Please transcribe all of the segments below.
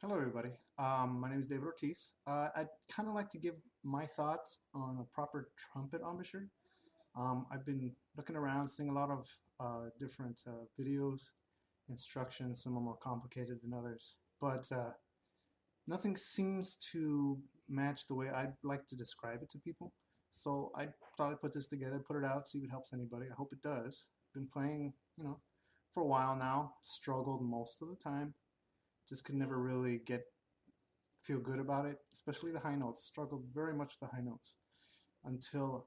Hello, everybody. My name is David Ortiz. I'd kind of like to give my thoughts on a proper trumpet embouchure. I've been looking around, seeing a lot of different videos, instructions. Some are more complicated than others, but nothing seems to match the way I'd like to describe it to people. So I thought I'd put this together, put it out, see if it helps anybody. I hope it does. Been playing, for a while now. Struggled most of the time. Just could never really feel good about it, especially the high notes. Struggled very much with the high notes until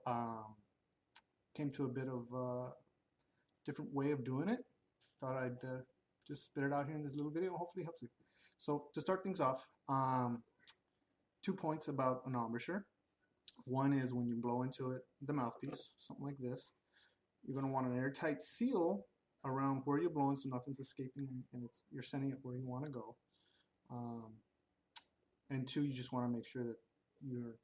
came to a bit of a different way of doing it. Thought I'd just spit it out here in this little video. Hopefully it helps you. So to start things off, 2 points about an embouchure. One is when you blow into it, the mouthpiece, something like this. You're going to want an airtight seal around where you're blowing so nothing's escaping and you're sending it where you want to go. And two, you just want to make sure that you're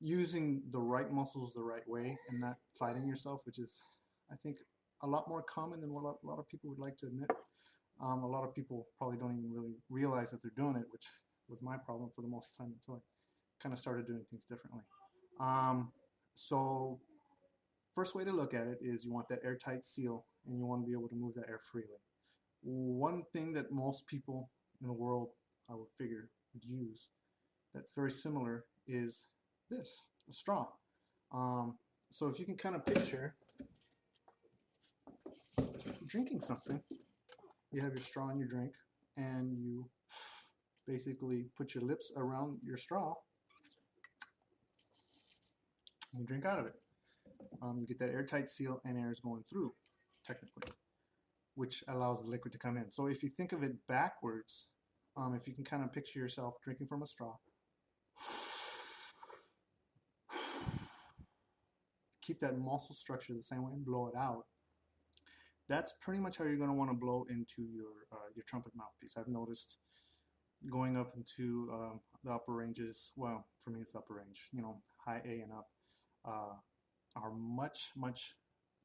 using the right muscles the right way and not fighting yourself, which is, I think, a lot more common than what a lot of people would like to admit. A lot of people probably don't even really realize that they're doing it, which was my problem for the most time until I kind of started doing things differently. So first way to look at it is you want that airtight seal and you want to be able to move that air freely. One thing that most people in the world, I would figure, would use that's very similar is this, a straw. So if you can kind of picture drinking something, you have your straw in your drink and you basically put your lips around your straw and you drink out of it. You get that airtight seal and air is going through, technically, which allows the liquid to come in. So if you think of it backwards, if you can kind of picture yourself drinking from a straw, keep that muscle structure the same way and blow it out. That's pretty much how you're going to want to blow into your trumpet mouthpiece. I've noticed going up into the upper ranges, well, for me it's upper range, high A and up, are much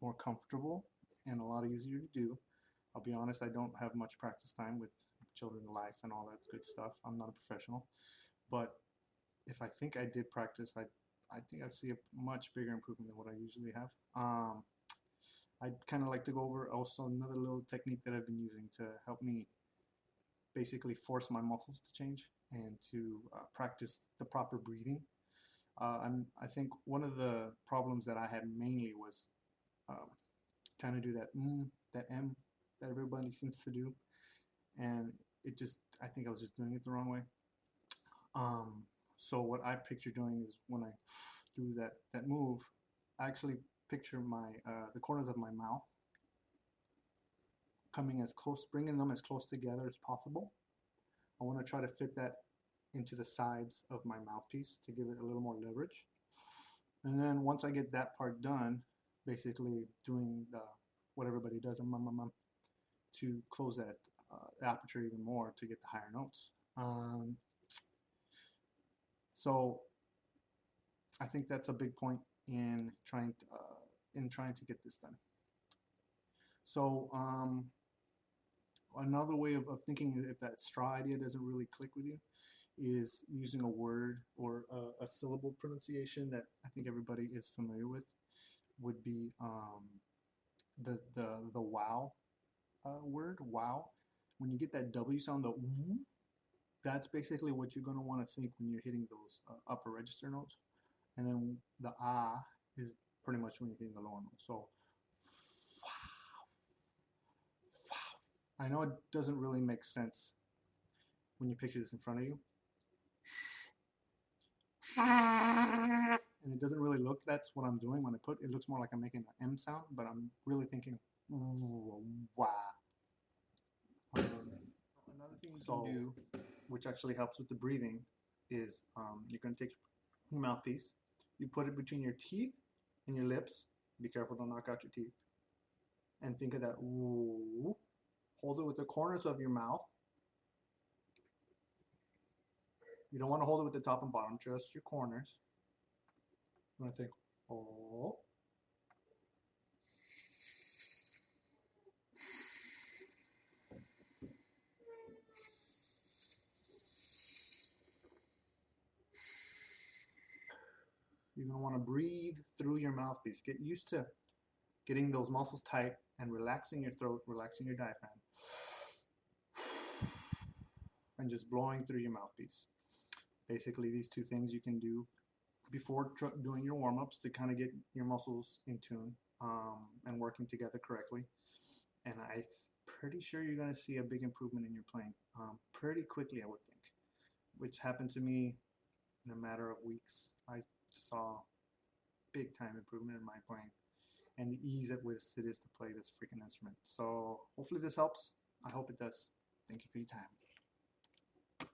more comfortable and a lot easier to do. I'll be honest, I don't have much practice time with children in life and all that good stuff. I'm not a professional, but if I think I did practice, I think I'd see a much bigger improvement than what I usually have. I'd kind of like to go over also another little technique that I've been using to help me basically force my muscles to change and to practice the proper breathing. And I think one of the problems that I had mainly was trying to do that M that everybody seems to do, and I think I was just doing it the wrong way. So what I picture doing is when I do that move, I actually picture the corners of my mouth coming as close, bringing them as close together as possible. I want to try to fit that into the sides of my mouthpiece to give it a little more leverage. And then once I get that part done, basically doing what everybody does, to close that aperture even more to get the higher notes. So I think that's a big point in trying to get this done. So another way of thinking, if that straw idea doesn't really click with you, is using a word or a syllable pronunciation that I think everybody is familiar with. Would be the wow word, wow. When you get that W sound, the w, that's basically what you're going to want to think when you're hitting those upper register notes. And then the ah is pretty much when you're hitting the lower notes. So wow. I know it doesn't really make sense when you picture this in front of you. And it doesn't really look, that's what I'm doing when it looks more like I'm making an M sound, but I'm really thinking wow. Another thing you can do, which actually helps with the breathing, is you're going to take your mouthpiece, you put it between your teeth and your lips. Be careful, don't knock out your teeth. And think of that woo. Hold it with the corners of your mouth. You don't want to hold it with the top and bottom, just your corners. You want to think, oh. You're going to want to breathe through your mouthpiece. Get used to getting those muscles tight and relaxing your throat, relaxing your diaphragm, and just blowing through your mouthpiece. Basically, these two things you can do before doing your warm-ups to kind of get your muscles in tune and working together correctly. And I'm pretty sure you're going to see a big improvement in your playing pretty quickly, I would think, which happened to me in a matter of weeks. I saw big time improvement in my playing and the ease at which it is to play this freaking instrument. So hopefully this helps. I hope it does. Thank you for your time.